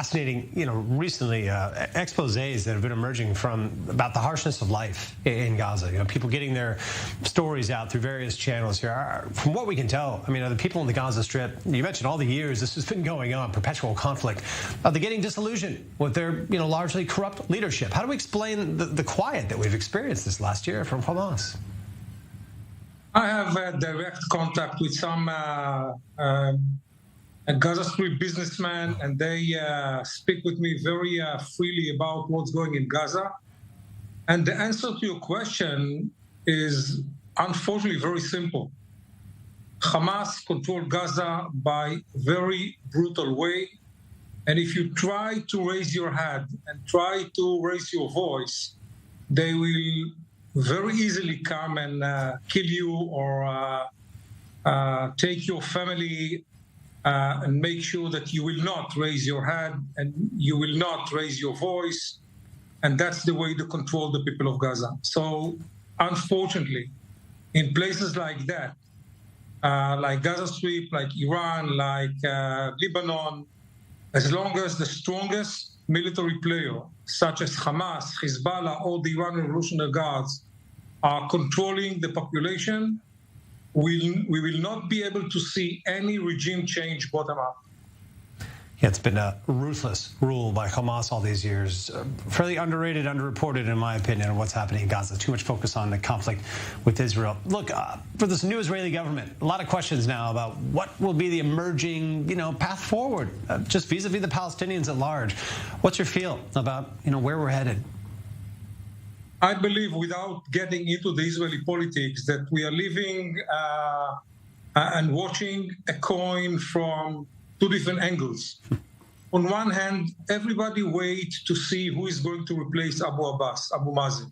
fascinating, recently exposés that have been emerging from about the harshness of life in Gaza. People getting their stories out through various channels here. From what we can tell, are the people in the Gaza Strip, you mentioned all the years this has been going on, perpetual conflict, they're getting disillusioned with their, largely corrupt leadership. How do we explain the quiet that we've experienced this last year from Hamas? I have direct contact with some Gaza Strip businessmen, and they speak with me very freely about what's going in Gaza. And the answer to your question is unfortunately very simple. Hamas control Gaza by very brutal way. And if you try to raise your hand and try to raise your voice, they will very easily come and kill you or take your family and make sure that you will not raise your hand and you will not raise your voice. And that's the way to control the people of Gaza. So unfortunately, in places like that, like Gaza Strip, like Iran, like Lebanon, as long as the strongest military player, such as Hamas, Hezbollah, or the Iranian Revolutionary Guards, are controlling the population, we will not be able to see any regime change bottom up. Yeah, it's been a ruthless rule by Hamas all these years. Fairly underrated, underreported, in my opinion, on what's happening in Gaza. Too much focus on the conflict with Israel. Look, for this new Israeli government, a lot of questions now about what will be the emerging, path forward, just vis-a-vis the Palestinians at large. What's your feel about, where we're headed? I believe, without getting into the Israeli politics, that we are living and watching a coin from two different angles. On one hand, everybody waits to see who is going to replace Abu Mazen.